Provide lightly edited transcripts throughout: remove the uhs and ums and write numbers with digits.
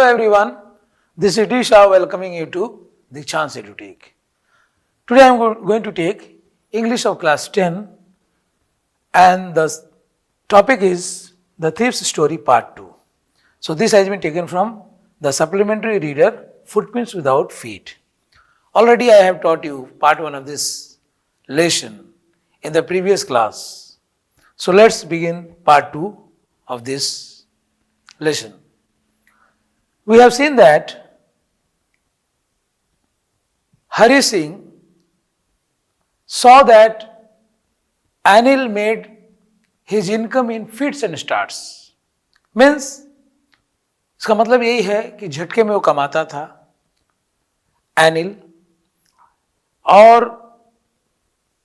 everyone, this is Tisha welcoming you to the Chance EduTech. Today I am going to take English of class 10 and the topic is the Thief's Story Part 2. So this has been taken from the supplementary reader Footprints Without Feet. Already I have taught you part 1 of this lesson in the previous class. So let's begin part 2 of this lesson. We have seen that Hari Singh saw that Anil made his income in fits and starts. Means इसका मतलब यही है कि झटके में वो कमाता था अनिल, और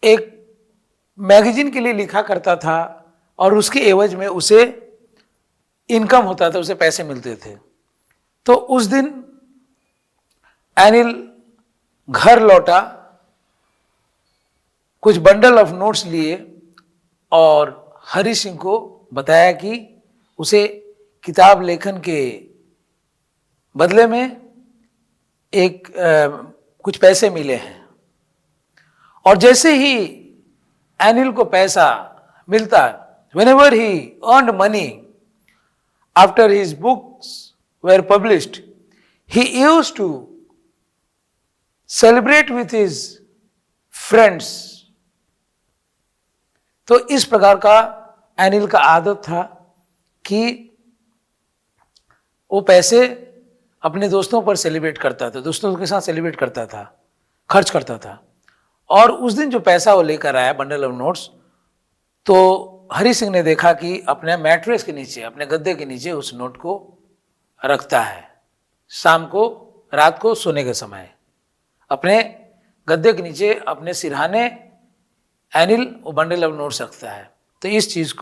एक मैगजीन के लिए लिखा करता था और उसके एवज में उसे इनकम होता था, उसे पैसे मिलते थे। तो उस दिन अनिल घर लौटा, कुछ बंडल ऑफ नोट्स लिए और हरि सिंह को बताया कि उसे किताब लेखन के बदले में कुछ पैसे मिले हैं। और जैसे ही अनिल को पैसा मिलता, whenever he earned money after his books were published, he used to celebrate with his friends. तो इस प्रकार का अनिल का आदत था कि वो पैसे अपने दोस्तों पर सेलिब्रेट करता था, दोस्तों के साथ सेलिब्रेट करता था, खर्च करता था। और उस दिन जो पैसा वो लेकर आया बंडल ऑफ नोट्स, तो हरि सिंह ने देखा कि अपने मैट्रेस के नीचे, अपने गद्दे के नीचे उस नोट को रखता है। शाम को, रात को सोने के समय अपने गद्दे के नीचे, अपने सिरहाने अनिल वो बंडल ऑफ नोट्स रखता है। तो इस चीज़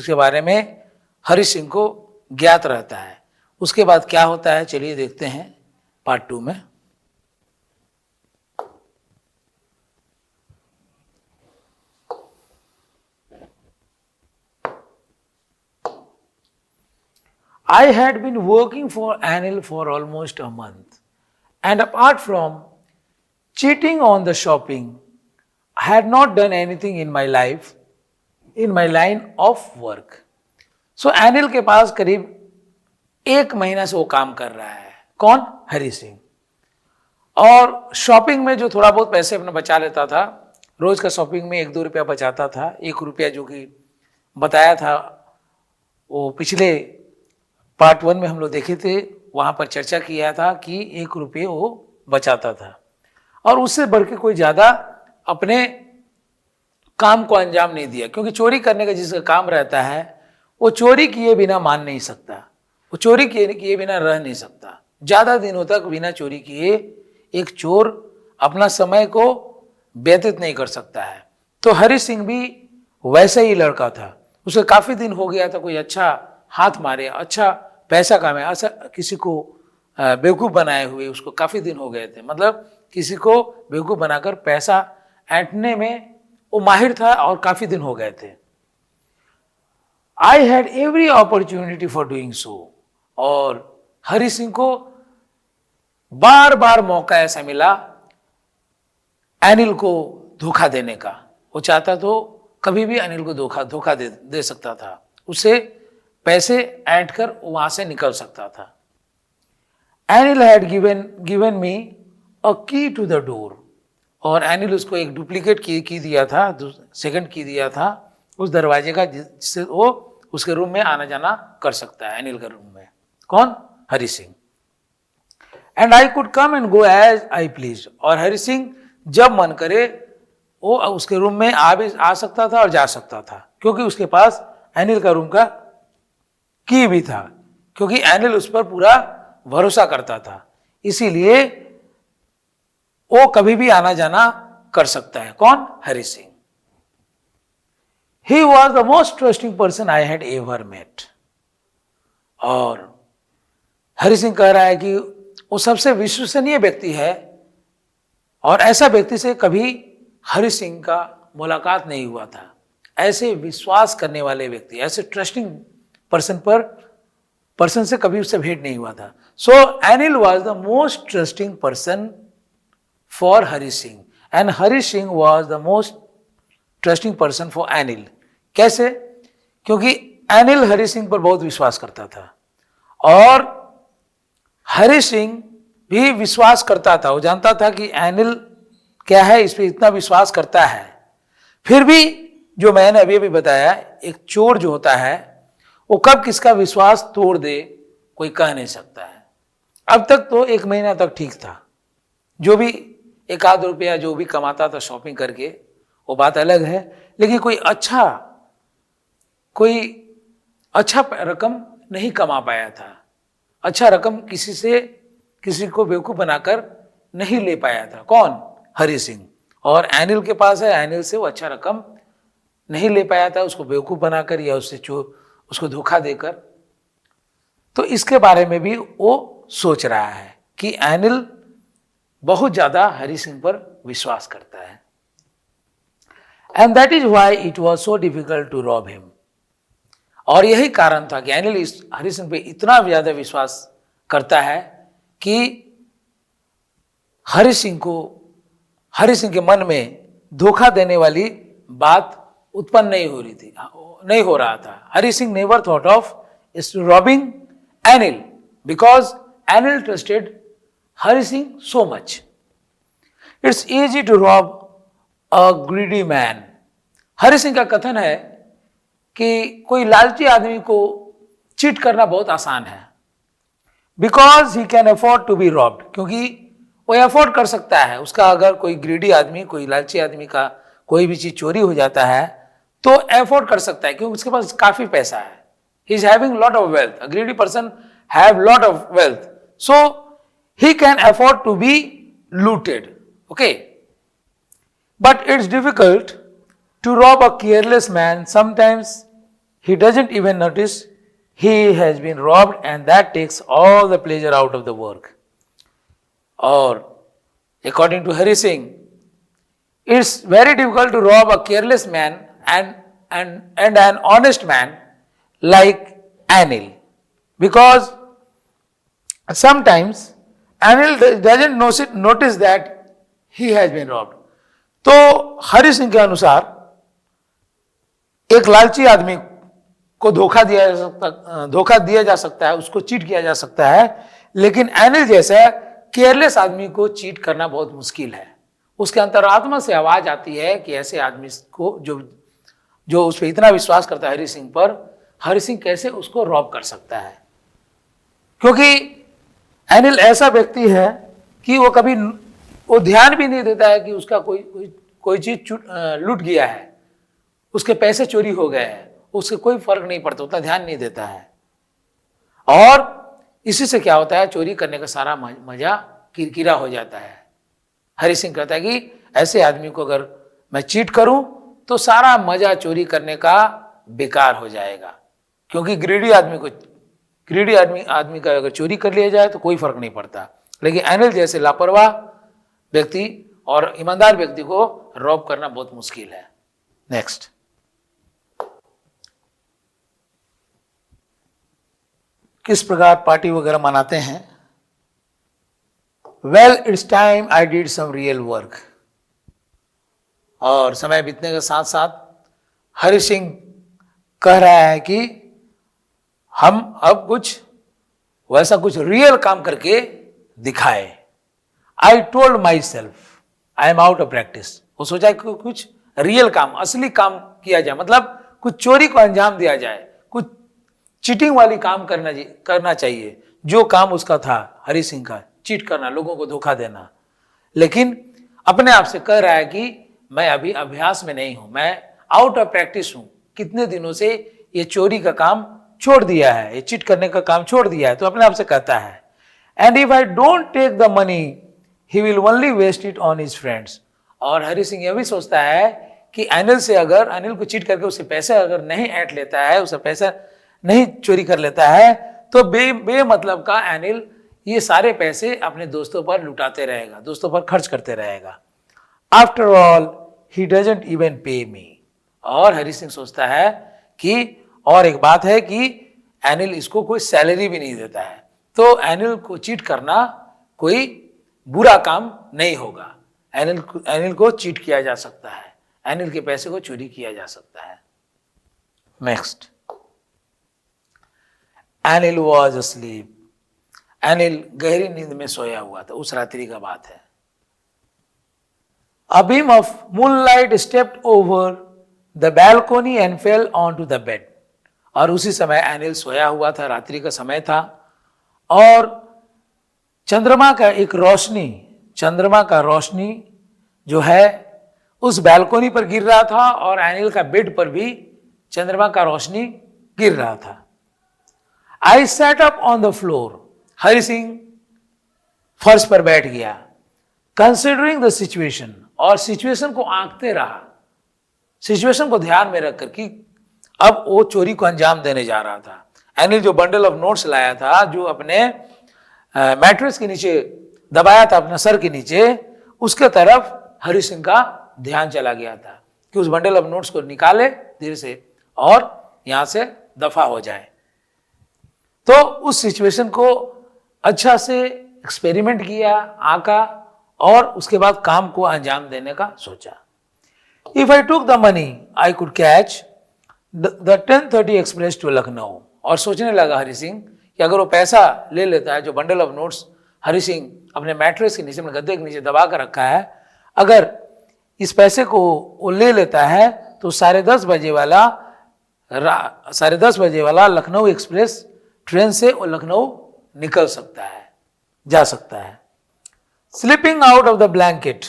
के बारे में हरि सिंह को ज्ञात रहता है। उसके बाद क्या होता है, चलिए देखते हैं पार्ट 2 में। I had been working for Anil for almost a month, and apart from cheating on the shopping, I had not done anything in my life, in my line of work. So Anil के पास करीब 1 महीना से वो काम कर रहा है। कौन? हरि सिंह। और शॉपिंग में जो थोड़ा बहुत पैसे अपना बचा लेता था, रोज का शॉपिंग में 1-2 रुपया बचाता था। 1 रुपया जो कि बताया था, वो पिछले पार्ट 1 में हम लोग देखे थे, वहाँ पर चर्चा किया था कि 1 रुपये वो बचाता था और उससे बढ़ के कोई ज़्यादा अपने काम को अंजाम नहीं दिया, क्योंकि चोरी करने का जिसका काम रहता है वो चोरी किए बिना मान नहीं सकता, वो चोरी किए बिना रह नहीं सकता। ज़्यादा दिनों तक बिना चोरी किए एक चोर अपना समय को व्यतीत नहीं कर सकता है। तो हरि सिंह भी वैसा ही लड़का था। उसे काफ़ी दिन हो गया था कोई अच्छा हाथ मारे, अच्छा पैसा कमाए, ऐसा किसी को बेवकूफ़ बनाए हुए उसको काफ़ी दिन हो गए थे। मतलब किसी को बेवकूफ़ बनाकर पैसा ऐंठने में वो माहिर था और काफ़ी दिन हो गए थे। I had every opportunity for doing so, और हरि सिंह को बार बार मौका ऐसा मिला अनिल को धोखा देने का। वो चाहता तो कभी भी अनिल को धोखा दे सकता था, उसे पैसे ऐंठ कर वहां से निकल सकता था। एनिल हैड गिवन मी अ की टू द डोर, और एनिल उसको एक डुप्लीकेट की दिया था, सेकंड की दिया था उस दरवाजे का, जिससे वो उसके रूम में आना जाना कर सकता है, अनिल के रूम में। कौन? Hari Singh. And I could come and go as I please, और हरि सिंह जब मन करे वो उसके रूम में आ सकता था और जा सकता था, क्योंकि उसके पास अनिल का रूम का की भी था, क्योंकि अनिल उस पर पूरा भरोसा करता था, इसीलिए वो कभी भी आना जाना कर सकता है। कौन? Hari Singh. He was the most trusting person I had ever met, और हरि सिंह कह रहा है कि वो सबसे विश्वसनीय व्यक्ति है, और ऐसा व्यक्ति से कभी हरि सिंह का मुलाकात नहीं हुआ था। ऐसे विश्वास करने वाले व्यक्ति, ऐसे ट्रस्टिंग पर्सन पर पर्सन से कभी उससे भेंट नहीं हुआ था. So Anil was the most trusting person for Hari Singh and Hari Singh was the most trusting person for Anil. कैसे? क्योंकि अनिल हरी सिंह पर बहुत विश्वास करता था और हरी सिंह भी विश्वास करता था. वो जानता था कि अनिल क्या है, इस पर इतना विश्वास करता है. फिर भी जो मैंने अभी अभी बताया, एक चोर जो होता है वो कब किसका विश्वास तोड़ दे कोई कह नहीं सकता है. अब तक तो 1 महीना तक ठीक था. जो भी 1 आध रुपया जो भी कमाता था शॉपिंग करके वो बात अलग है, लेकिन कोई अच्छा रकम नहीं कमा पाया था. अच्छा रकम किसी को बेवकूफ बनाकर नहीं ले पाया था. कौन? हरी सिंह. और अनिल के पास है, अनिल से वो अच्छा रकम नहीं ले पाया था, उसको बेवकूफ बनाकर या उसको धोखा देकर. तो इसके बारे में भी वो सोच रहा है कि अनिल बहुत ज्यादा हरी सिंह पर विश्वास करता है. And that is why it was so difficult to rob him. और यही कारण था कि अनिल इस हरी सिंह पे इतना ज्यादा विश्वास करता है कि हरी सिंह के मन में धोखा देने वाली बात उत्पन्न नहीं हो रहा था. Hari Singh never thought of robbing Anil because Anil trusted Hari Singh so much. It's easy to rob a greedy man. Hari Singh का कथन है कि कोई लालची आदमी को चीट करना बहुत आसान है. Because he can afford to be robbed. क्योंकि वो अफोर्ड कर सकता है. उसका अगर कोई ग्रीडी आदमी, कोई लालची आदमी का कोई भी चीज चोरी हो जाता है तो अफोर्ड कर सकता है क्योंकि उसके पास काफी पैसा है. He is having lot of wealth. A greedy person have lot of wealth, so he can afford to be looted. Okay, but it's difficult to rob a careless man. Sometimes he doesn't even notice he has been robbed and that takes all the pleasure out of the work. Or according to Hari Singh, it's very difficult to rob a careless man and an honest man like Anil, because sometimes Anil doesn't notice that he has been robbed. तो हरि सिंह के अनुसार एक लालची आदमी को धोखा दिया जा सकता है, उसको चीट किया जा सकता है, लेकिन अनिल जैसा केयरलेस आदमी को चीट करना बहुत मुश्किल है. उसके अंतरात्मा से आवाज आती है कि ऐसे आदमी को जो उस पर इतना विश्वास करता है हरि सिंह पर, हरि सिंह कैसे उसको रॉब कर सकता है. क्योंकि अनिल ऐसा व्यक्ति है कि वो ध्यान भी नहीं देता है कि उसका कोई चीज लूट गया है, उसके पैसे चोरी हो गए हैं, उससे कोई फर्क नहीं पड़ता, उतना ध्यान नहीं देता है. और इसी से क्या होता है, चोरी करने का सारा मजा किरकिरा हो जाता है. हरि सिंह कहता है कि ऐसे आदमी को अगर मैं चीट करूं तो सारा मजा चोरी करने का बेकार हो जाएगा. क्योंकि ग्रीडी आदमी का अगर चोरी कर लिया जाए तो कोई फर्क नहीं पड़ता, लेकिन अनिल जैसे लापरवाह व्यक्ति और ईमानदार व्यक्ति को रॉब करना बहुत मुश्किल है. नेक्स्ट, किस प्रकार पार्टी वगैरह मनाते हैं. Well, it's time I did some real work. और समय बीतने के साथ साथ हरि सिंह कह रहा है कि हम अब कुछ रियल काम करके दिखाए. आई told my self I am out of practice. वो सोचा कि कुछ रियल काम, असली काम किया जाए, मतलब कुछ चोरी को अंजाम दिया जाए, कुछ चीटिंग वाली काम करना चाहिए. जो काम उसका था हरि सिंह का, चीट करना, लोगों को धोखा देना. लेकिन अपने आप से कह रहा है कि मैं अभी अभ्यास में नहीं हूं, मैं आउट ऑफ प्रैक्टिस हूं. कितने दिनों से ये चोरी का काम छोड़ दिया है, ये चीट करने का काम छोड़ दिया है. तो अपने आप से कहता है, and if I don't take the money he will only waste it on his friends. और हरि सिंह यह भी सोचता है कि अनिल को चीट करके उससे पैसे अगर नहीं ऐंठ लेता है, उससे पैसा नहीं चोरी कर लेता है, तो बेमतलब का अनिल ये सारे पैसे अपने दोस्तों पर लुटाते रहेगा, दोस्तों पर खर्च करते रहेगा. After all he doesn't even पे मी. और हरि सिंह सोचता है कि और एक बात है कि एनिल इसको कोई सैलरी भी नहीं देता है, तो एनिल को चीट करना कोई बुरा काम नहीं होगा। एनिल को चीट किया जा सकता है, एनिल के पैसे को चोरी किया जा सकता है। Next, एनिल was asleep। एनिल गहरी नींद में सोया हुआ था, उस रात्रि का बात है। A beam of moonlight stepped over the balcony and fell onto the bed। और उसी समय एनिल सोया हुआ था, रात्रि का समय था, और चंद्रमा का रोशनी जो है उस बैल्कोनी पर गिर रहा था, और एनिल का बेड पर भी चंद्रमा का रोशनी गिर रहा था। I sat up on the floor. Hari Singh फर्श पर बैठ गया। कंसिडरिंग द सिचुएशन, और सिचुएशन को आंकते रहा, सिचुएशन को ध्यान में रखकर कि अब वो चोरी को अंजाम देने जा रहा था। एनिल जो बंडल ऑफ नोट्स लाया था, जो अपने मैट्रेस के नीचे दबाया था, अपने सर के नीचे, उसके तरफ हरि सिंह का ध्यान चला गया था कि उस बंडल ऑफ नोट्स को निकाले धीरे से और यहां से दफा हो जाए। तो उस सिचुएशन को अच्छा से एक्सपेरिमेंट किया, आंका, और उसके बाद काम को अंजाम देने का सोचा। If I took the money I could catch the 10:30 express to Lucknow. और सोचने लगा हरि सिंह कि अगर वो पैसा ले लेता है, जो bundle of notes Hari Singh अपने मैट्रेस के नीचे में गद्दे के नीचे दबा कर रखा है, अगर इस पैसे को वो ले लेता है तो 10:30 बजे वाला लखनऊ एक्सप्रेस ट्रेन से वो लखनऊ निकल सकता है, जा सकता है। Sleeping out of the blanket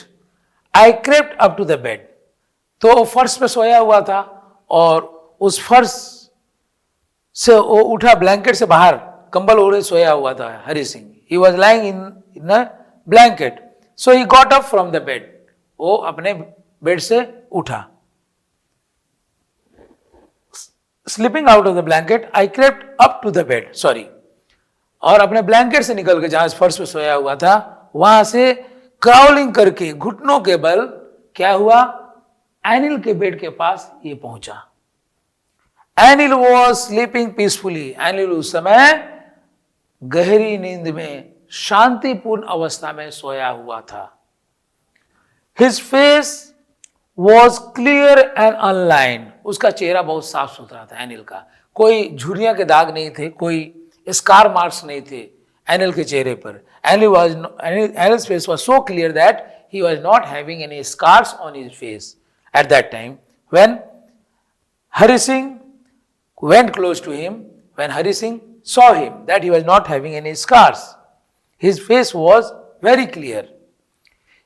I crept up to the bed. तो वो फर्श पे सोया हुआ था, और उस फर्श से वो उठा, ब्लैंकेट से बाहर कंबल ओढ़े सोया हुआ था Hari Singh. He was lying in a blanket, so he got up from the bed. वो अपने बेड से उठा। Sleeping out of the blanket I crept up to the bed, sorry, और अपने ब्लैंकेट से निकल के जहां फर्श पे सोया हुआ था वहां से क्राउलिंग करके घुटनों के बल क्या हुआ, एनिल के बेड के पास ये पहुंचा। एनिल वॉज स्लीपिंग पीसफुली। एनिल उस समय गहरी नींद में शांतिपूर्ण अवस्था में सोया हुआ था। His face was clear and unlined. उसका चेहरा बहुत साफ सुथरा था एनिल का, कोई झुर्रियां के दाग नहीं थे, कोई स्कार मार्क्स नहीं थे एनिल के चेहरे पर। Anil's face was so clear that he was not having any scars on his face at that time. When Hari Singh went close to him, when Hari Singh saw him that he was not having any scars, his face was very clear.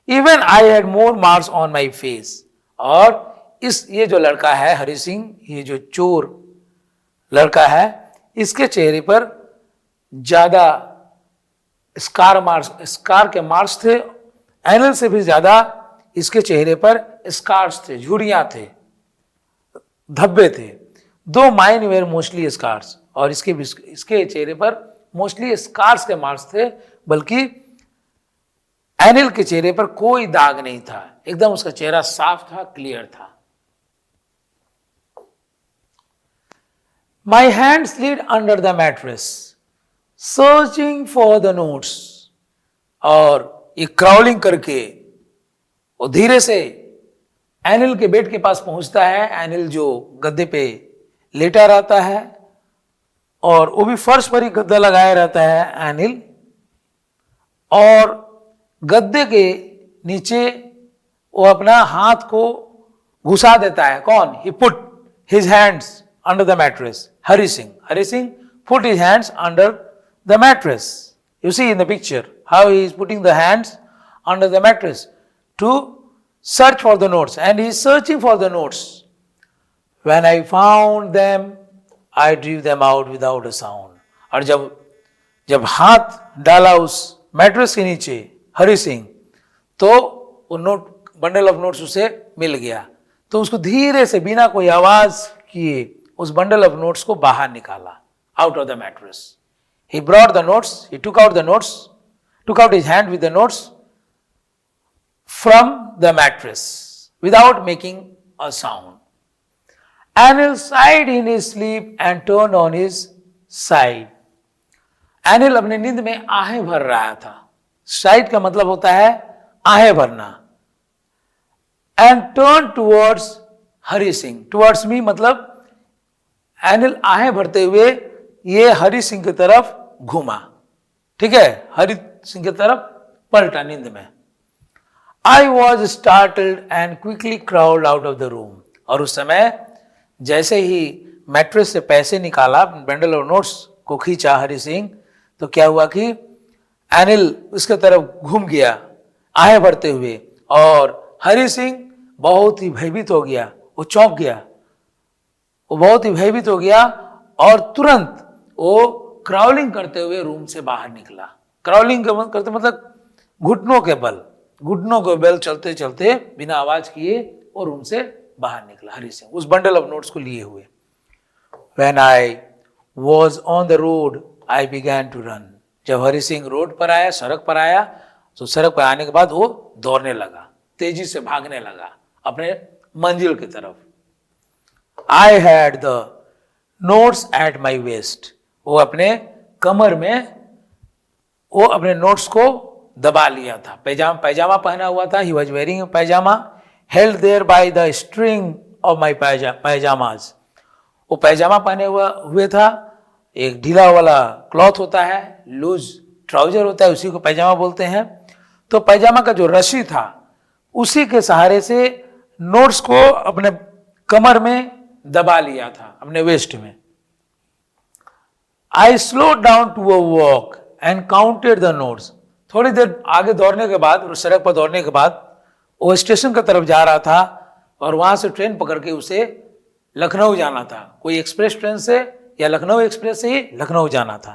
Even I had more marks on my face. और ये जो लड़का है हरि सिंह, ये जो चोर लड़का है, इसके चेहरे पर ज्यादा स्कार के मार्क्स थे। एनिल से भी ज्यादा इसके चेहरे पर स्कार्स थे, झुर्रियां थे, धब्बे थे। दो माइन वेर मोस्टली स्कार्स, और इसके चेहरे पर मोस्टली स्कार्स के मार्क्स थे, बल्कि एनिल के चेहरे पर कोई दाग नहीं था, एकदम उसका चेहरा साफ था, क्लियर था। My hand slid under the mattress searching for the notes. और ये क्राउलिंग करके वो धीरे से एनिल के बेड के पास पहुंचता है। एनिल जो गद्दे पे लेटा रहता है, और वो भी फर्श पर ही गद्दा लगाया रहता है एनिल, और गद्दे के नीचे वो अपना हाथ को घुसा देता है। कौन? He put his hands under the mattress. Hari Singh put his hands under the mattress. You see in the picture how he is putting the hands under the mattress to search for the notes, and he is searching for the notes. When I found them, I drew them out without a sound. और जब हाथ डाला उस mattress के नीचे हरि सिंह, तो वो bundle of notes उसे मिल गया, तो उसको धीरे से बिना कोई आवाज किए उस बंडल ऑफ नोट्स को बाहर निकाला, out of the mattress. He brought the notes, he took out his hand with the notes from the mattress without making a sound. Anil sighed in his sleep and turned on his sighed. एनिल अपनी नींद में आहें भर रहा था. Side का मतलब होता है आहें भरना. And turn towards Hari Singh. Towards me मतलब एनिल आहें भरते हुए ये हरि सिंह की तरफ घूमा. ठीक है, हरि सिंह की तरफ पलटा नींद में. I was startled and quickly crowd out of the room. और उस समय जैसे ही मैट्रेस से पैसे निकाला, बंडल ऑफ नोट्स को खींचा हरि सिंह, तो क्या हुआ कि एनिल उसके तरफ घूम गया आहें भरते हुए. और हरि सिंह बहुत ही भयभीत हो गया. वो चौंक गया, वो बहुत ही भयभीत हो गया और तुरंत वो क्राउलिंग करते हुए रूम से बाहर निकला. क्राउलिंग करते मतलब घुटनों के बल चलते चलते बिना आवाज किए वो रूम से बाहर निकला हरि सिंह, उस बंडल ऑफ नोट्स को लिए हुए. When I was on the road, I began to run. जब हरि सिंह रोड पर आया, सड़क पर आया, तो सड़क पर आने के बाद वो दौड़ने लगा, तेजी से भागने लगा अपने मंजिल की तरफ. I had the notes at my waist. वो अपने कमर में वो अपने नोट्स को दबा लिया था. पैजामा पहना हुआ था. He was wearing a pajama held there by the string of my pajamas. वो पैजामा पहने हुए था. एक ढीला वाला क्लॉथ होता है, लूज ट्राउजर होता है, उसी को पैजामा बोलते हैं. तो पैजामा का जो रस्सी था उसी के सहारे से नोट्स को अपने कमर में दबा लिया था, अपने वेस्ट में. I slow down to a walk and counted the notes. थोड़ी देर आगे दौड़ने के बाद, सड़क पर दौड़ने के बाद वो स्टेशन की तरफ जा रहा था और वहां से ट्रेन पकड़ के उसे लखनऊ जाना था. कोई एक्सप्रेस ट्रेन से या लखनऊ एक्सप्रेस से ही लखनऊ जाना था.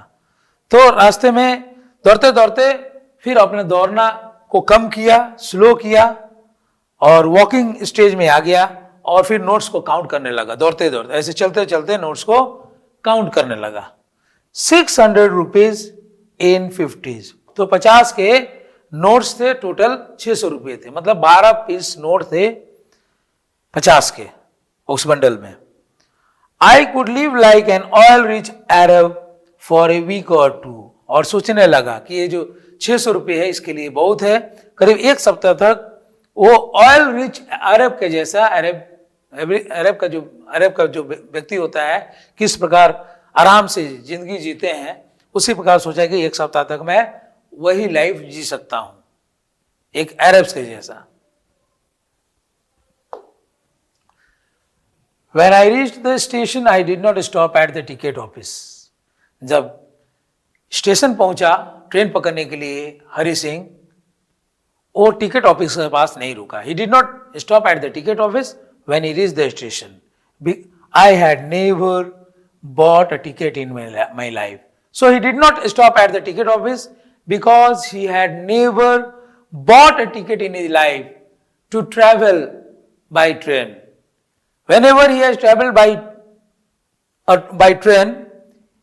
तो रास्ते में दौड़ते दौड़ते फिर अपने दौड़ना को कम किया, स्लो किया और वॉकिंग स्टेज में आ गया और फिर नोट्स को काउंट करने लगा. दौड़ते दौड़ते ऐसे चलते चलते नोट्स को काउंट करने लगा. 600 रुपीज इन 50s. तो 50 के नोट्स थे, टोटल 600 रुपये थे, मतलब 12 पीस नोट थे 50 के उस बंडल में. I could live like an oil rich Arab for a week or two. और सोचने लगा कि ये जो 600 रुपये है इसके लिए बहुत है. करीब एक सप्ताह तक वो ऑयल रिच अरब के जैसा, अरब का जो व्यक्ति होता है किस प्रकार आराम से जिंदगी जीते हैं, उसी प्रकार सोचा कि एक सप्ताह तक मैं वही लाइफ जी सकता हूं, एक अरब्स के जैसा. When I reached the station, I did not stop at the ticket office. जब स्टेशन पहुंचा ट्रेन पकड़ने के लिए हरि सिंह, वो टिकट ऑफिस के पास नहीं रुका. He did not stop at the ticket office when he reached the station. I had never bought a ticket in my life. So he did not stop at the ticket office because he had never bought a ticket in his life to travel by train. Whenever he has traveled by train,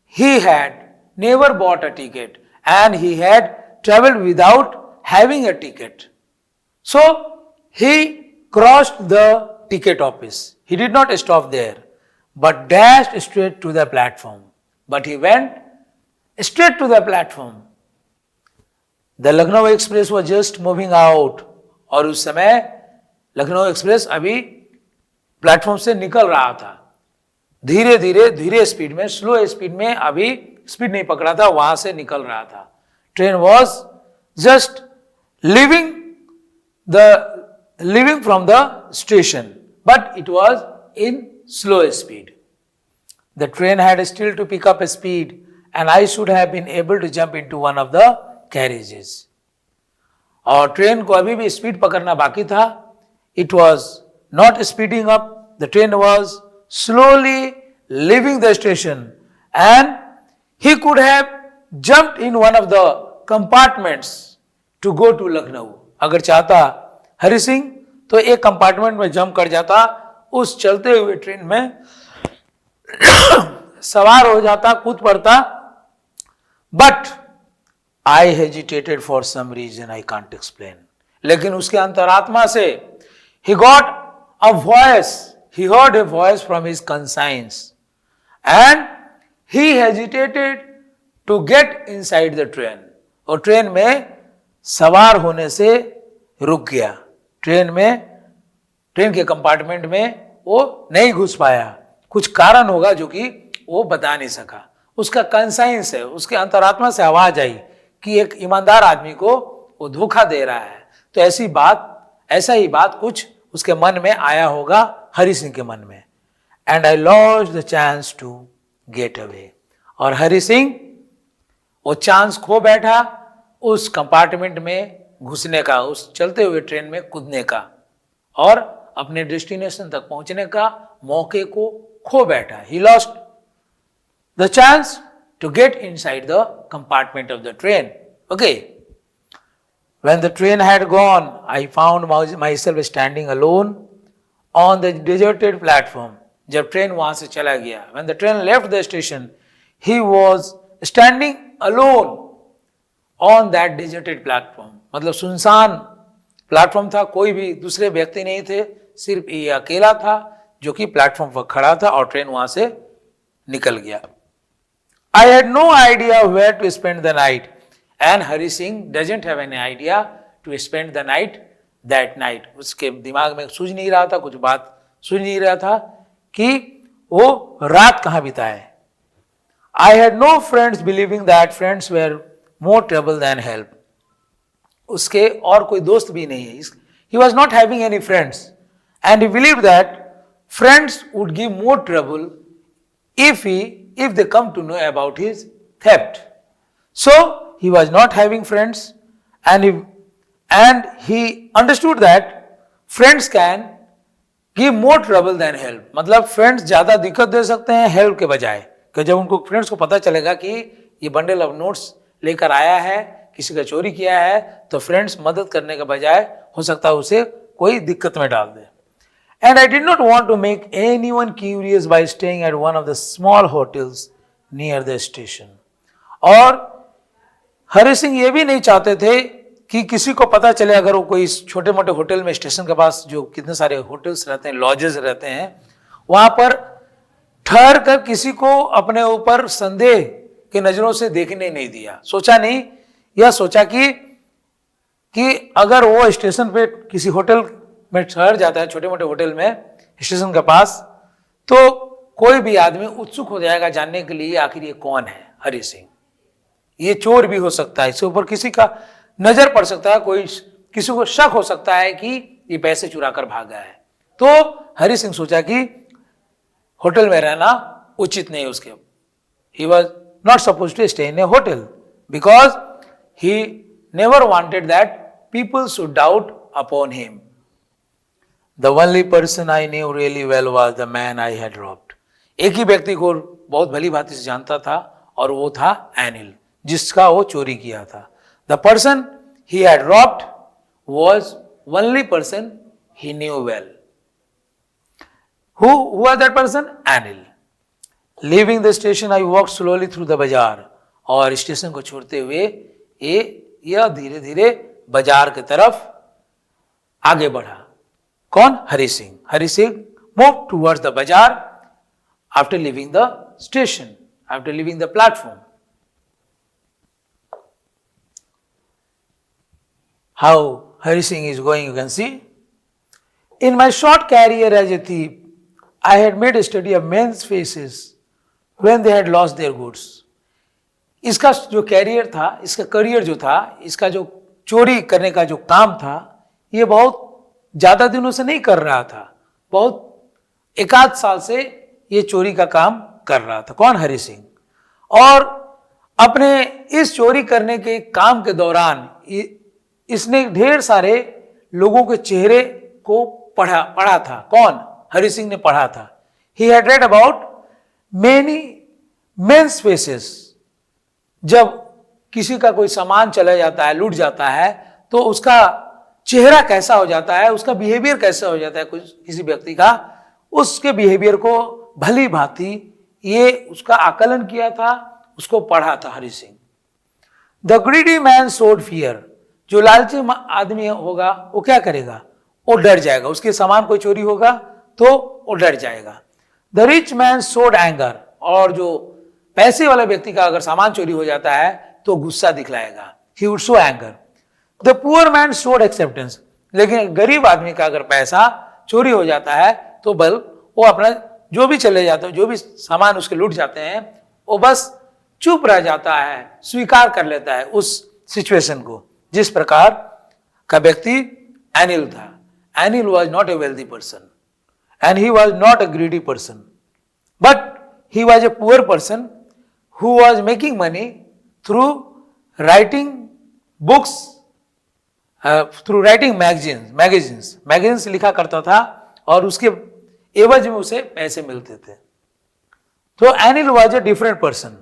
he had never bought a ticket and he had traveled without having a ticket. So he crossed the ticket office. He did not stop there but dashed straight to the platform. But he went straight to the platform. The Lucknow Express was just moving out. और उस समय Lucknow express अभी platform से निकल रहा था. धीरे speed में, स्लो स्पीड में, अभी स्पीड नहीं पकड़ा था, वहां से निकल रहा था. Train was just leaving from the station, but it was in slow speed. The train had still to pick up speed and I should have been able to jump into one of the carriages. और train को अभी भी speed पकड़ना बाकी था. It was not speeding up. The train was slowly leaving the station and he could have jumped in one of the compartments to go to Lucknow. अगर चाहता हरि सिंह तो एक कंपार्टमेंट में जंप कर जाता, उस चलते हुए ट्रेन में सवार हो जाता, कूद पड़ता. But I hesitated for some reason I can't explain. लेकिन उसके अंतरात्मा से he got a voice, he heard a voice from his conscience and he hesitated to get inside the train. और ट्रेन में सवार होने से रुक गया। ट्रेन के कंपार्टमेंट में वो नहीं घुस पाया। कुछ कारण होगा जो कि वो बता नहीं सका। उसका कंसाइंस है, उसके अंतरात्मा से आवाज आई कि एक ईमानदार आदमी को वो धोखा दे रहा है। तो ऐसा ही बात कुछ उसके मन में आया होगा, हरि सिंह के मन में। And I lost the chance to get away. और हरि सिंह वो चांस खो बैठा उस कंपार्टमेंट में घुसने का, उस चलते हुए ट्रेन में कूदने का और अपने डेस्टिनेशन तक पहुंचने का मौके को खो बैठा। He lost the chance to get inside the compartment of the train. Okay, when the train had gone, I found myself standing alone on the deserted platform. जब ट्रेन वहां से चला गया, when the train left the station, he was standing alone on that deserted platform. मतलब सुनसान platform था, कोई भी दूसरे व्यक्ति नहीं थे, सिर्फ ये अकेला था जो कि प्लेटफॉर्म पर खड़ा था और ट्रेन वहां से निकल गया। I had no idea where to spend the night. And Hari Singh doesn't have any idea to spend the night that night. उसके दिमाग में सूझ नहीं रहा था, कुछ बात सूझ नहीं रहा था कि वो रात कहाँ बिताए। I had no friends, believing that friends were more trouble than help. उसके और कोई दोस्त भी नहीं है। He was not having any friends and he believed that friends would give more trouble if they come to know about his theft. So he was not having friends and he understood that friends can give more trouble than help. मतलब friends ज्यादा दिक्कत दे सकते हैं help के बजाय। कि जब उनको फ्रेंड्स को पता चलेगा कि ये बंडल ऑफ नोट्स लेकर आया है, किसी का चोरी किया है, तो फ्रेंड्स मदद करने के बजाय हो सकता है उसे कोई दिक्कत में डाल दे। And I did not want to make anyone curious by staying at one of the small hotels near the station. और हरि सिंह ये भी नहीं चाहते थे कि किसी को पता चले, अगर वो कोई छोटे मोटे होटल में स्टेशन के पास जो कितने सारे होटल्स रहते हैं, लॉजेस रहते हैं, वहां पर ठहर कर किसी को अपने ऊपर संदेह की नजरों से देखने नहीं दिया। सोचा नहीं, यह सोचा कि अगर वो स्टेशन पे किसी होटल में ठहर जाता है, छोटे मोटे होटल में स्टेशन के पास, तो कोई भी आदमी उत्सुक हो जाएगा जानने के लिए आखिर ये कौन है हरि सिंह। ये चोर भी हो सकता है, इसके ऊपर किसी का नजर पड़ सकता है, कोई किसी को शक हो सकता है कि ये पैसे चुरा कर भागा है। तो हरि सिंह सोचा कि होटल में रहना उचित नहीं उसके। He was not suppose to stay in a hotel because he never wanted that people should doubt upon him. The only person I knew really well was the man I had robbed. एक ही व्यक्ति को बहुत भली भांति से जानता था और वो था एनिल, जिसका वो चोरी किया था। The person he had robbed was only person he knew well. Who was that person? Anil. Leaving the station, I walked slowly through the bazaar. और स्टेशन को छोड़ते हुए यह धीरे धीरे बाजार की तरफ आगे बढ़ा। कौन? Hari Singh. Hari Singh moved towards the bazaar after leaving the station, after leaving the platform. How Hari Singh is going, you can see. In my short career as a thief, I had made a study of men's faces when they had lost their goods. इसका जो career था, इसका career जो था, इसका जो चोरी करने का जो काम था, ये बहुत ज्यादा दिनों से नहीं कर रहा था, बहुत एक आध साल से ये चोरी का काम कर रहा था। कौन? हरि सिंह। और अपने इस चोरी करने के काम के दौरान इसने ढेर सारे लोगों के चेहरे को पढ़ा था। कौन? हरि सिंह ने पढ़ा था। He had read about many men's faces. जब किसी का कोई सामान चला जाता है, लूट जाता है, तो उसका चेहरा कैसा हो जाता है, उसका बिहेवियर कैसा हो जाता है किसी व्यक्ति का, उसके बिहेवियर को भली भांति ये उसका आकलन किया था, उसको पढ़ा था Hari Singh. The greedy man showed fear. जो लालची आदमी होगा वो क्या करेगा? वो डर जाएगा। उसके सामान कोई चोरी होगा तो वो डर जाएगा। The rich man showed anger. और जो पैसे वाले व्यक्ति का अगर सामान चोरी हो जाता है तो गुस्सा दिखलाएगा, he would show anger. The poor man showed acceptance. लेकिन गरीब आदमी का अगर पैसा चोरी हो जाता है तो बल वो अपना जो भी चले जाते हैं, जो भी सामान उसके लूट जाते हैं, वो बस चुप रह जाता है, स्वीकार कर लेता है उस सिचुएशन को। जिस प्रकार का व्यक्ति एनिल था। Anil was not a wealthy person and he was not a greedy person, but he was a poor person who was making money through writing books, through writing magazines लिखा करता था और उसके एवज में उसे पैसे मिलते थे। तो एनिल वाज ए डिफरेंट पर्सन।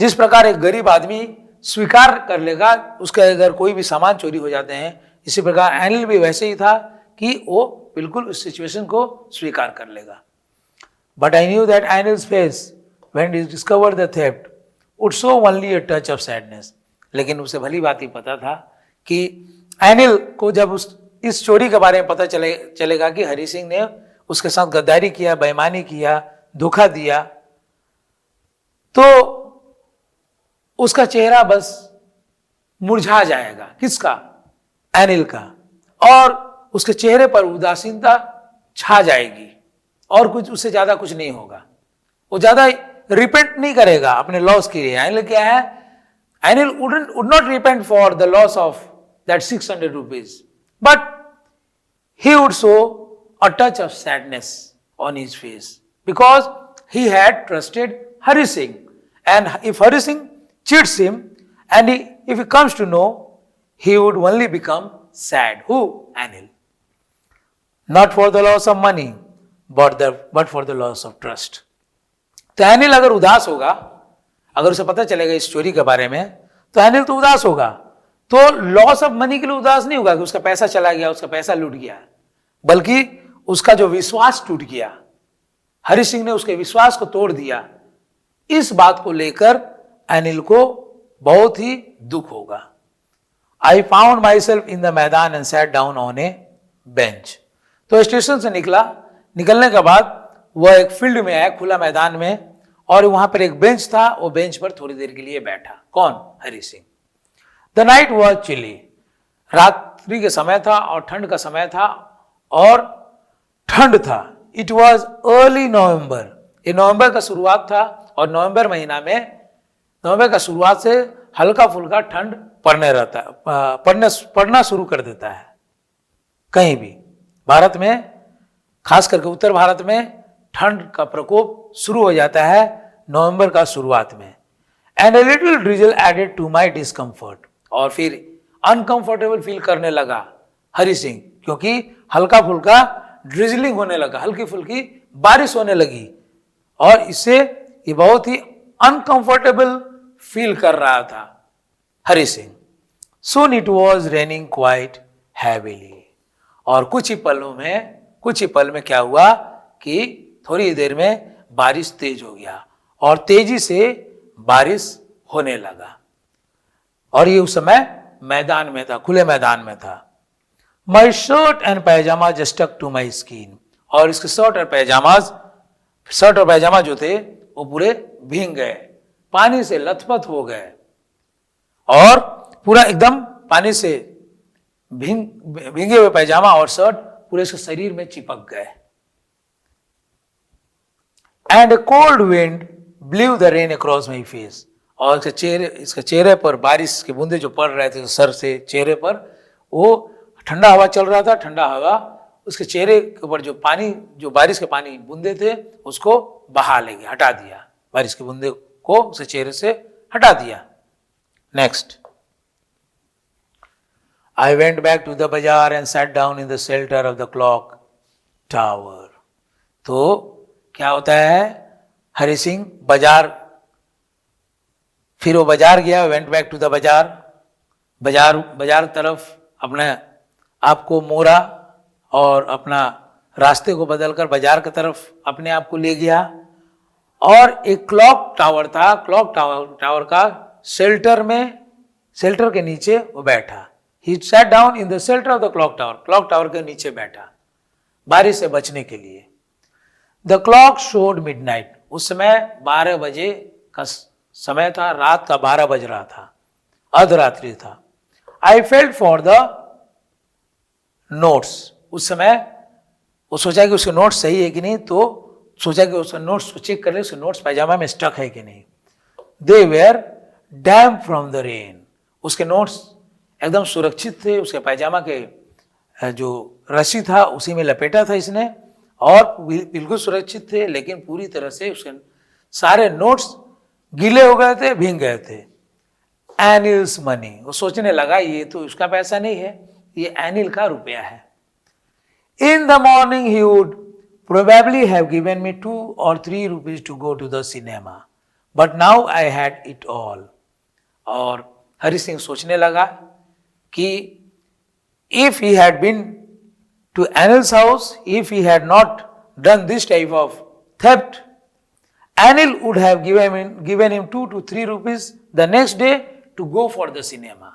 जिस प्रकार एक गरीब आदमी स्वीकार कर लेगा उसके अगर कोई भी सामान चोरी हो जाते हैं, इसी प्रकार एनिल भी वैसे ही था कि वो बिल्कुल उस सिचुएशन को स्वीकार कर लेगा। But I knew that Anil's face, when he discovered the theft, would show only a touch of sadness. लेकिन उसे भली बात ही पता था कि एनिल को जब इस चोरी के बारे में पता चलेगा कि हरि सिंह ने उसके साथ गद्दारी किया, बेईमानी किया, धोखा दिया, तो उसका चेहरा बस मुरझा जाएगा। किसका? एनिल का। और उसके चेहरे पर उदासीनता छा जाएगी और कुछ उससे ज्यादा कुछ नहीं होगा। वो ज्यादा रिपेंट नहीं करेगा अपने लॉस के लिए। एनिल क्या है? Anil would not repent for the loss of that 600 rupees, but he would show a touch of sadness on his face because he had trusted Hari Singh, and if Hari Singh cheats him and if he comes to know, he would only become sad. Who? Anil. Not for the loss of money, but for the loss of trust. तो एनिल अगर उदास होगा, अगर उसे पता चलेगा इस चोरी के बारे में, तो एनिल तो उदास होगा। तो लॉस ऑफ मनी के लिए उदास नहीं होगा कि उसका पैसा चला गया, उसका पैसा लूट गया, बल्कि उसका जो विश्वास टूट गया, हरि सिंह ने उसके विश्वास को तोड़ दिया, इस बात को लेकर एनिल को बहुत ही दुख होगा। I found myself in the maidan and sat down on a bench. तो स्टेशन से निकलने के बाद वह एक फील्ड में आया, खुला मैदान में, और वहां पर एक बेंच था। वो बेंच पर थोड़ी देर के लिए बैठा। कौन? Hari Singh. The night was chilly. रात्रि के समय था और ठंड का समय था और ठंड था। इट वॉज अर्ली नवंबर। ये नवंबर का शुरुआत था और नवंबर महीना में, नवंबर का शुरुआत से हल्का फुल्का ठंड पड़ना शुरू कर देता है। कहीं भी भारत में, खास करके उत्तर भारत में ठंड का प्रकोप शुरू हो जाता है नवंबर का शुरुआत में। And a little drizzle added to my discomfort. और फिर अनकंफर्टेबल फील करने लगा हरि सिंह, क्योंकि हल्का फुल्का ड्रिजलिंग होने लगा, हल्की फुल्की बारिश होने लगी और इससे ये बहुत ही अनकंफर्टेबल फील कर रहा था Hari Singh. Soon it was raining quite heavily. और कुछ ही पल में क्या हुआ कि थोड़ी देर में बारिश तेज हो गया और तेजी से बारिश होने लगा। और ये उस समय मैदान में था, खुले मैदान में था। My shirt and pajama just stuck to my skin. और इसके शर्ट और पैजामा जो थे वो पूरे भीग गए, पानी से लथपथ हो गए और पूरा एकदम पानी से भींगे हुए पैजामा और शर्ट पूरे इसके शरीर में चिपक गए। And a cold wind blew the rain across my face. और इसके चेहरे पर बारिश के बूंदे जो पड़ रहे थे सर से चेहरे पर, वो ठंडा हवा चल रहा था। ठंडा हवा उसके चेहरे के ऊपर जो बारिश के पानी बूंदे थे उसको बहा ले गया, हटा दिया। बारिश के बूंदे को उसके चेहरे से हटा दिया। Next, I went back to the bazaar and sat down in the shelter of the clock tower. तो क्या होता है, हरि सिंह फिर वो बाजार गया। वेंट बैक टू द बाजार तरफ अपने आप को मोड़ा और अपना रास्ते को बदलकर बाजार की तरफ अपने आप को ले गया। और एक क्लॉक टावर था, क्लॉक टावर का शेल्टर के नीचे वो बैठा। He sat down in the shelter of the clock tower. Clock tower के नीचे बैठा बारिश से बचने के लिए। The clock showed midnight. उस समय 12 बजे का समय था, रात का 12 बज रहा था, अर्धरात्रि था। I felt for the notes. उस समय वो सोचा कि उसके नोट्स सही है कि नहीं, तो सोचा कि उसके नोट्स को चेक कर ले, उसके नोट्स पैजामा में स्टक है कि नहीं। They were damp from the rain. उसके नोट्स एकदम सुरक्षित थे, उसके पैजामा के जो रस्सी था उसी में लपेटा था इसने, और बिल्कुल सुरक्षित थे, लेकिन पूरी तरह से उसके सारे नोट्स गीले हो गए थे, भीग गए थे। एनिल्स मनी। वो सोचने लगा ये तो उसका पैसा नहीं है, ये एनिल का रुपया है। In the morning he would probably have given me 2 or 3 rupees to go to the cinema, but now I had it all. और हरि सिंह सोचने लगा कि if he had been to Anil's house, if he had not done this type of theft, Anil would have given him 2 to 3 rupees the next day to go for the cinema.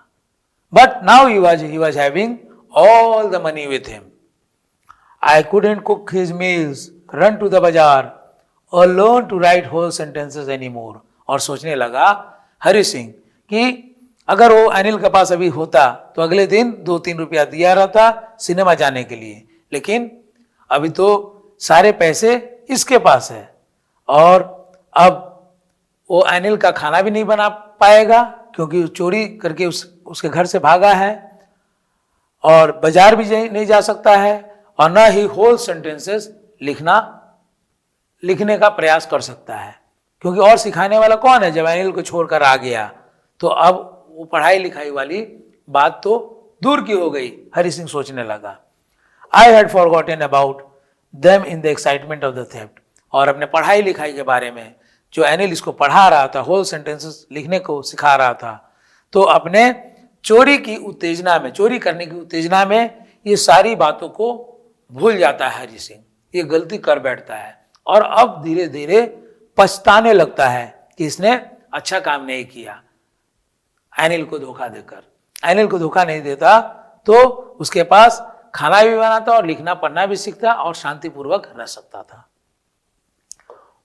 But now he was having all the money with him. I couldn't cook his meals, run to the bazaar, or learn to write whole sentences anymore. और सोचने लगा हरि सिंह कि अगर वो अनिल के पास अभी होता तो अगले दिन 2-3 रुपया दिया रहता सिनेमा जाने के लिए, लेकिन अभी तो सारे पैसे इसके पास है और अब वो अनिल का खाना भी नहीं बना पाएगा क्योंकि चोरी करके उसके घर से भागा है, और बाजार भी नहीं जा सकता है, और न ही होल सेंटेंसेस लिखने का प्रयास कर सकता है, क्योंकि और सिखाने वाला कौन है जब अनिल को छोड़कर आ गया। तो अब वो पढ़ाई लिखाई वाली बात तो दूर की हो गई, हरि सिंह सोचने लगा। I had forgotten about them in the excitement of the theft. और अपने पढ़ाई लिखाई के बारे में जो अनिल इसको पढ़ा रहा था, होल सेंटेंसेस लिखने को सिखा रहा था, तो अपने चोरी की उत्तेजना में, चोरी करने की उत्तेजना में ये सारी बातों को भूल जाता है हरि सिंह, ये गलती कर बैठता है और अब धीरे धीरे पछताने लगता है कि इसने अच्छा काम नहीं किया अनिल को धोखा देकर। अनिल को धोखा नहीं देता तो उसके पास खाना भी बनाता और लिखना पढ़ना भी सीखता और शांतिपूर्वक रह सकता था।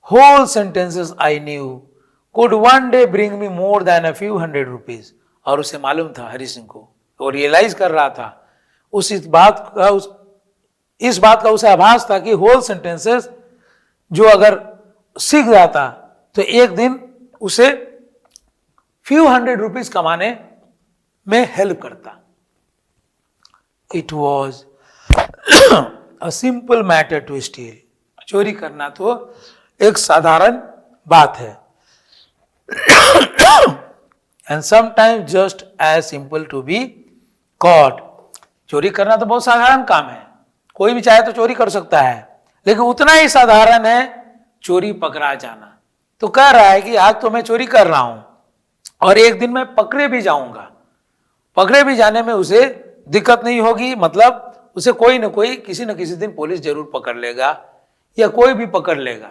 Whole sentences I knew could one day bring me more than a few hundred rupees. और उसे मालूम था हरि सिंह को, वो रियलाइज कर रहा था, इस बात का उसे आभास था कि होल सेंटेंसेस जो अगर सीख जाता तो एक दिन उसे फ्यू हंड्रेड रुपीज कमाने में हेल्प करता। It was a simple matter to steal. चोरी करना तो एक साधारण बात है, and sometimes just as simple to be caught. चोरी करना तो बहुत साधारण काम है, कोई भी चाहे तो चोरी कर सकता है, लेकिन उतना ही साधारण है चोरी पकड़ा जाना। तो कह रहा है कि आज तो मैं चोरी कर रहा हूं और एक दिन मैं पकड़े भी जाऊंगा, पकड़े भी जाने में उसे दिक्कत नहीं होगी, मतलब उसे कोई ना कोई किसी न किसी दिन पुलिस जरूर पकड़ लेगा या कोई भी पकड़ लेगा।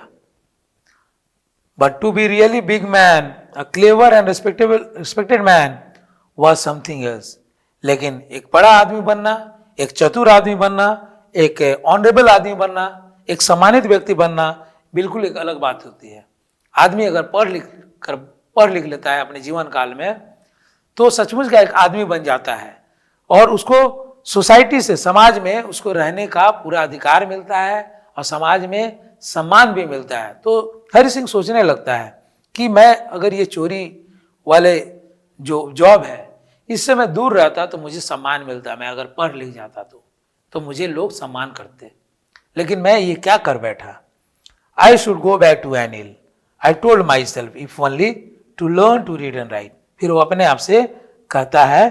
But to be really big man, a clever and respected man was something else. लेकिन एक बड़ा आदमी बनना, एक चतुर आदमी बनना, एक ऑनरेबल आदमी बनना, एक सम्मानित व्यक्ति बनना बिल्कुल एक अलग बात होती है। आदमी अगर पढ़ लिख लेता है अपने जीवन काल में तो सचमुच का एक आदमी बन जाता है और उसको सोसाइटी से, समाज में उसको रहने का पूरा अधिकार मिलता है और समाज में सम्मान भी मिलता है। तो हरि सिंह सोचने लगता है कि मैं अगर ये चोरी वाले जो जॉब है इससे मैं दूर रहता तो मुझे सम्मान मिलता, मैं अगर पढ़ लिख जाता तो मुझे लोग सम्मान करते, लेकिन मैं ये क्या कर बैठा। I should go back to Anil, I told myself, if only to learn to read and write. फिर वो अपने आप से कहता है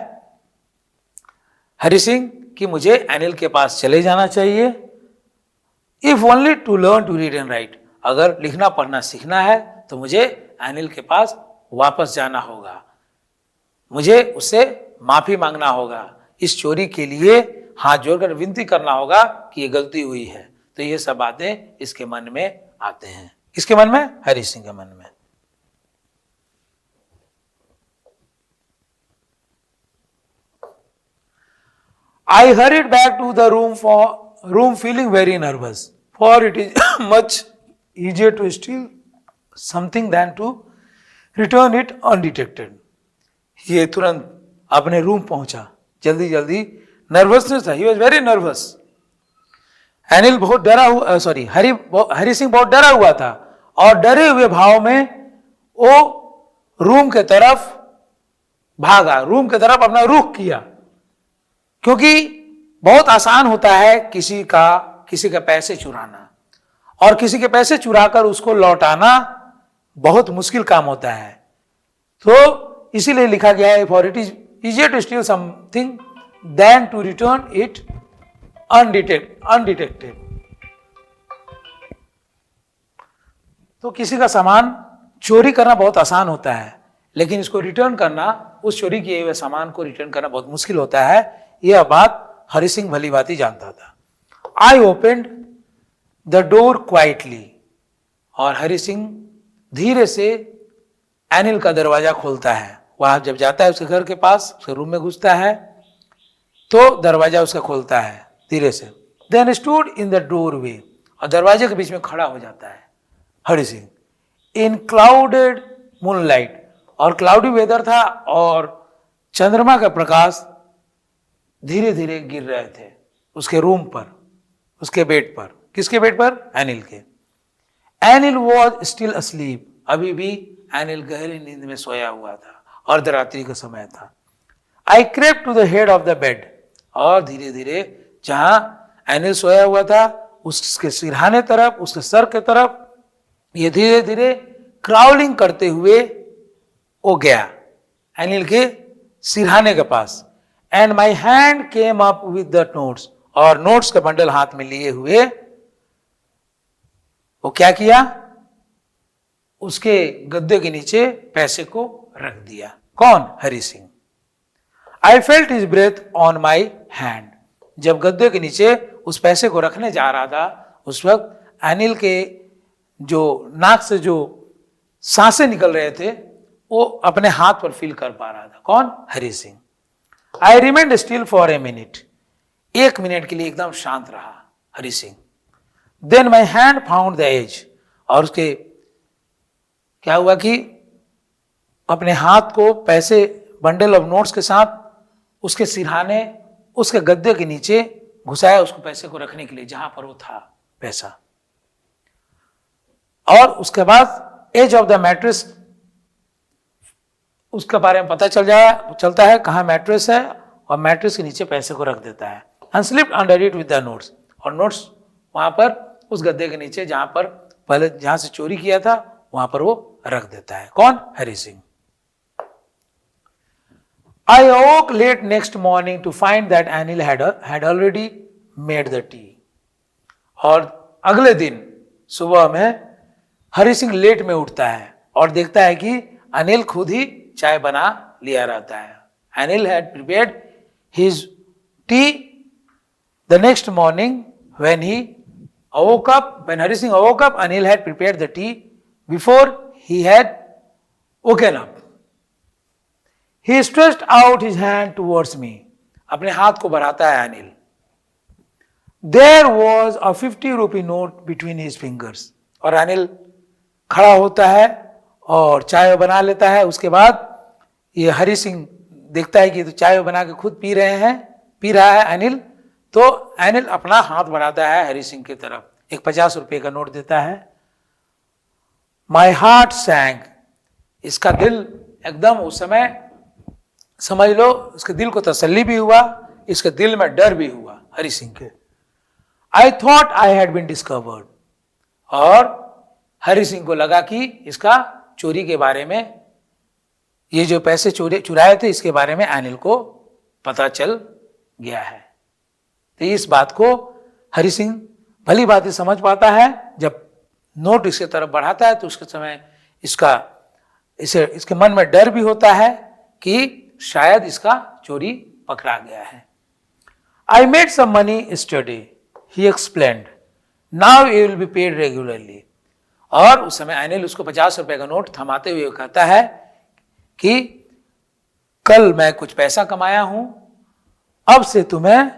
हरि सिंह कि मुझे अनिल के पास चले जाना चाहिए, if only to learn to read and write. अगर लिखना पढ़ना सीखना है तो मुझे अनिल के पास वापस जाना होगा, मुझे उससे माफी मांगना होगा, इस चोरी के लिए हाथ जोड़कर विनती करना होगा कि ये गलती हुई है। तो ये सब बातें इसके मन में आते हैं। किसके मन में? हरि सिंह के मन में। I hurried back to the room feeling very nervous, for it is much easier to steal something than to return it undetected. ये तुरंत अपने रूम पहुंचा, जल्दी जल्दी, नर्वसनेस था, he was very nervous. Anil बहुत डरा हुआ, सॉरी हरि सिंह बहुत डरा हुआ था और डरे हुए भाव में वो रूम के तरफ भागा, रूम के तरफ अपना रुख किया, क्योंकि बहुत आसान होता है किसी का पैसे चुराना, और किसी के पैसे चुराकर उसको लौटाना बहुत मुश्किल काम होता है। तो इसीलिए लिखा गया है, for it is easier to steal something than to return it undetected। तो किसी का सामान चोरी करना बहुत आसान होता है, लेकिन इसको रिटर्न करना, उस चोरी किए हुए सामान को रिटर्न करना बहुत मुश्किल होता है। यह बात हरि सिंह भली भांति जानता था। आई ओपेंड द डोर क्वाइटली, और हरि सिंह धीरे से अनिल का दरवाजा खोलता है। वह जब जाता है उसके घर के पास, उसके रूम में घुसता है तो दरवाजा उसका खोलता है धीरे से। Then stood in the doorway, और दरवाजे के बीच में खड़ा हो जाता है Hari Singh. In clouded moonlight, और क्लाउडी वेदर था और चंद्रमा का प्रकाश धीरे धीरे गिर रहे थे उसके रूम पर, उसके बेड पर। किसके बेड पर? अनिल के। एनिल वॉज स्टिल अस्लीप, अभी भी एनिल गहरी नींद में सोया हुआ था, अर्धरात्रि का समय था। I crept to the head of the bed, और धीरे धीरे जहां एनिल सोया हुआ था उसके सिरहाने तरफ, उसके सर के तरफ, ये धीरे धीरे क्राउलिंग करते हुए वो गया एनिल के सिरहाने के पास। And my hand came up with the notes, और नोट्स का बंडल हाथ में लिए हुए वो क्या किया? उसके गद्दे के नीचे पैसे को रख दिया। कौन? Hari Singh. I felt his breath on my hand, जब गद्दे के नीचे उस पैसे को रखने जा रहा था उस वक्त अनिल के जो नाक से जो सांसें निकल रहे थे वो अपने हाथ पर फील कर पा रहा था। कौन? Hari Singh. I remained still for a minute, 1 minute के लिए एकदम शांत रहा Hari Singh. Then my hand found the edge, और उसके क्या हुआ कि अपने हाथ को पैसे बंडल ऑफ नोट्स के साथ उसके सिरहाने, उसके गद्दे के नीचे घुसाया, उसको पैसे को रखने के लिए जहां पर वो था पैसा। और उसके बाद एज ऑफ द मैट्रेस, उसके बारे में पता चलता है कहाँ मैट्रेस है, और मैट्रेस के नीचे पैसे को रख देता है। And slipped under it with the notes, और नोट्स वहां पर उस गद्दे के नीचे जहां पर पहले जहां से चोरी किया था वहां पर वो रख देता है। कौन? Hari Singh. I awoke late next morning to find that Anil had already made the tea। और अगले दिन सुबह में हरि सिंह लेट में उठता है और देखता है कि अनिल खुद ही चाय बना लिया रहता है। Anil had prepared his tea the next morning when he awoke up. When Hari Singh awoke up, Anil had prepared the tea before he had woken up। He stretched out his hand towards me। अपने हाथ को बढ़ाता है Anil. There was a 50 rupee note between his fingers। और अनिल खड़ा होता है और चाय बना लेता है। उसके बाद ये हरि सिंह देखता है कि तो चाय बना के खुद पी रहा है अनिल। तो अनिल अपना हाथ बढ़ाता है हरि सिंह की तरफ, एक 50 रुपए का नोट देता है। My heart sank। इसका दिल एकदम उस समय समझ लो, इसके दिल को तसल्ली भी हुआ, इसके दिल में डर भी हुआ हरि सिंह के। I thought I had been discovered. और हरि सिंह को लगा कि इसका चोरी के बारे में, ये जो पैसे चुराए थे इसके बारे में अनिल को पता चल गया है। तो इस बात को हरि सिंह भली बात समझ पाता है। जब नोट इसके तरफ बढ़ाता है तो उसके समय इसके मन में डर भी होता है कि शायद इसका चोरी पकड़ा गया है। I made some money yesterday, he explained, now you will be paid regularly. और उस समय अनिल उसको 50 रुपए का नोट थमाते हुए कहता है कि कल मैं कुछ पैसा कमाया हूं, अब से तुम्हें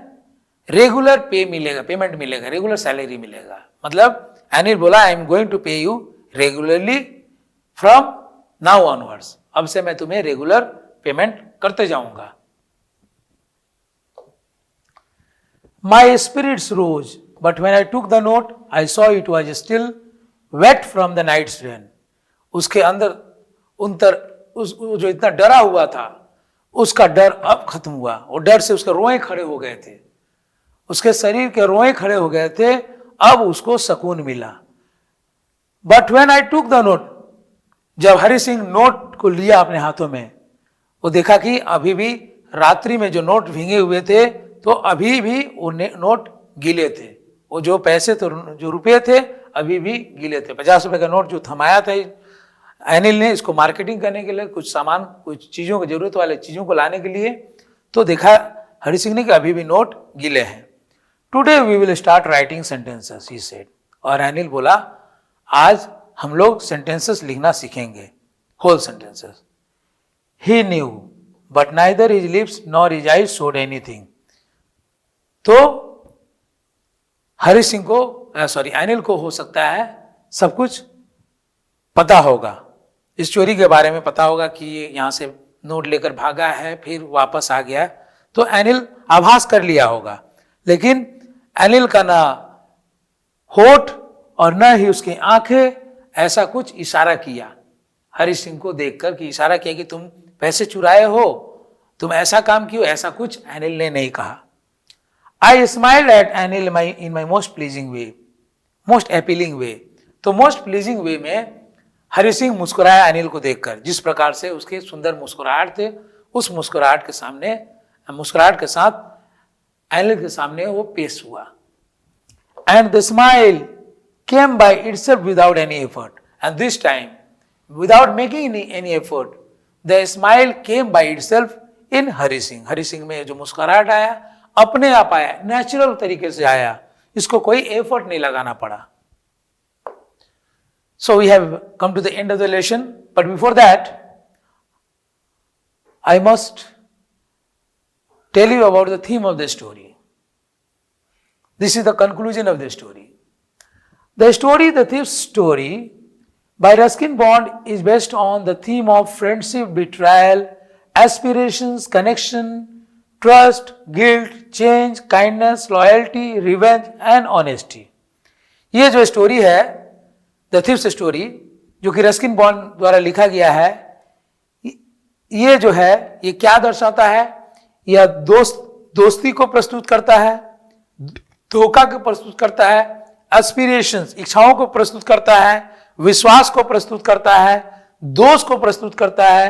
रेगुलर पेमेंट मिलेगा, रेगुलर सैलरी मिलेगा। मतलब अनिल बोला I am going to pay you regularly from now onwards, अब से मैं तुम्हें रेगुलर पेमेंट करते जाऊंगा। My spirits rose but when I took the note I saw it was still wet from the night's rain. उसके अंदर उस जो इतना डरा हुआ था उसका डर अब खत्म हुआ, और डर से उसके रोए खड़े हो गए थे, उसके शरीर के रोए खड़े हो गए थे, अब उसको सुकून मिला। But when I took the note, जब हरि सिंह नोट को लिया अपने हाथों में, वो देखा कि अभी भी रात्रि में जो नोट भींगे हुए थे तो अभी भी वो नोट गीले थे, वो जो पैसे तो जो रुपये थे अभी भी गीले थे। 50 रुपए का नोट जो थमाया था अनिल ने इसको मार्केटिंग करने के लिए, कुछ सामान, कुछ चीज़ों की जरूरत वाले चीज़ों को लाने के लिए, तो देखा हरि सिंह ने कि अभी भी नोट गीले हैं। Today we will start writing sentences he said. और अनिल बोला आज हम लोग सेंटेंसेस लिखना सीखेंगे, whole sentences. He knew but neither his lips nor his eyes showed anything. तो हरि सिंह को अनिल को हो सकता है सब कुछ पता होगा, इस चोरी के बारे में पता होगा कि ये यहाँ से नोट लेकर भागा है फिर वापस आ गया, तो अनिल आभास कर लिया होगा। लेकिन अनिल का ना होठ और न ही उसकी आंखें ऐसा कुछ इशारा किया हरि सिंह को देखकर, कि इशारा किया कि तुम पैसे चुराए हो, तुम ऐसा काम किए, ऐसा कुछ अनिल ने नहीं कहा। I smiled at Anil in my most pleasing way, most appealing way. तो मोस्ट प्लीजिंग वे में हरि सिंह मुस्कुराया अनिल को देखकर, जिस प्रकार से उसके सुंदर मुस्कुराहट थे, उस मुस्कुराहट के साथ अनिल के सामने वो पेश हुआ। And the smile came by itself without any effort, and this time without making any effort the smile came by itself इन हरि सिंह। हरि सिंह में जो मुस्कुराहट आया अपने आप आया, नेचुरल तरीके से आया, इसको कोई एफर्ट नहीं लगाना पड़ा। So we have come to the end of the lesson, but before that, I must tell you about the theme of the story. This is the conclusion of the story. The thief's story by Ruskin Bond is based on the theme of friendship, betrayal, aspirations, connection, trust, guilt, change, kindness, loyalty, revenge and honesty. ये जो story है the thieves story, जो कि Ruskin bond द्वारा लिखा गया है, ये जो है ये क्या दर्शाता है? यह दोस्ती को प्रस्तुत करता है, धोखा को प्रस्तुत करता है, एस्पिरेशंस इच्छाओं को प्रस्तुत करता है, विश्वास को प्रस्तुत करता है, दोष को प्रस्तुत करता है,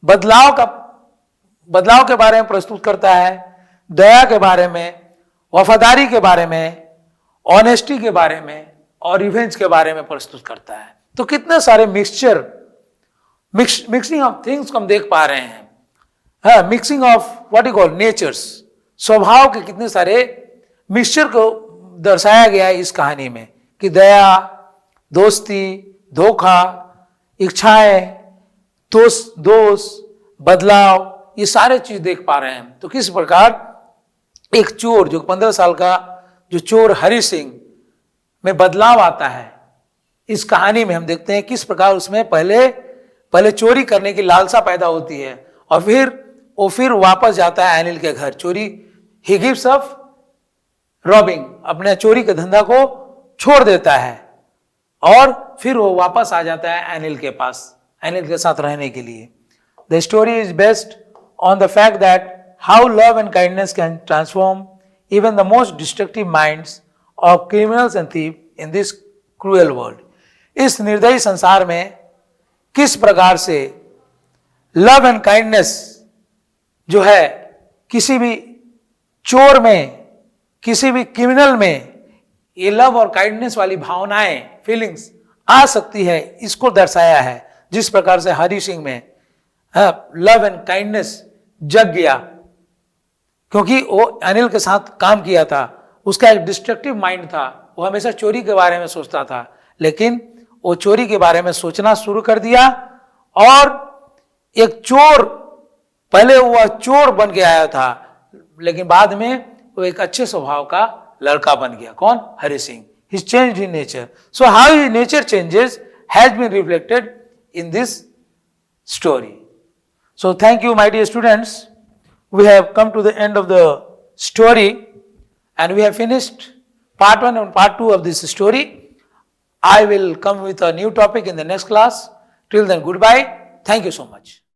बदलाव के बारे में प्रस्तुत करता है, दया के बारे में, वफादारी के बारे में, ऑनेस्टी के बारे में और रिवेंज के बारे में प्रस्तुत करता है। तो कितने सारे मिक्सिंग ऑफ थिंग्स को हम देख पा रहे हैं, mixing of what you call natures, स्वभाव के कितने सारे मिक्सचर को दर्शाया गया है इस कहानी में, कि दया, दोस्ती, धोखा, इच्छाएं, दोष, बदलाव, ये सारे चीज देख पा रहे हैं। तो किस प्रकार एक चोर, जो 15 साल का जो चोर हरि सिंह में बदलाव आता है, इस कहानी में हम देखते हैं किस प्रकार उसमें पहले चोरी करने की लालसा पैदा होती है और फिर वापस जाता है अनिल के घर। चोरी, ही गिव्स अप रॉबिंग, अपने चोरी के धंधा को छोड़ देता है और फिर वो वापस आ जाता है अनिल के पास, अनिल के साथ रहने के लिए। The story is based on the fact that how love and kindness can transform even the most destructive minds of criminals and thief in this cruel world. इस निर्दयी संसार में किस प्रकार से लव एंड काइंडनेस जो है किसी भी चोर में, किसी भी क्रिमिनल में ये लव और काइंडनेस वाली भावनाएं, फीलिंग्स आ सकती है, इसको दर्शाया है। जिस प्रकार से हरि सिंह में लव एंड काइंडनेस जग गया, क्योंकि वो अनिल के साथ काम किया था, उसका एक डिस्ट्रक्टिव माइंड था, वो हमेशा चोरी के बारे में सोचता था, लेकिन वो चोरी के बारे में सोचना शुरू कर दिया और एक चोर, पहले वह चोर बन के आया था, लेकिन बाद में वो एक अच्छे स्वभाव का लड़का बन गया। कौन? Hari Singh. He changed in nature. So how his nature changes has been reflected in this story. So thank you, my dear students. We have come to the end of the story and we have finished part 1 and part 2 of this story. I will come with a new topic in the next class. Till then, goodbye. Thank you so much.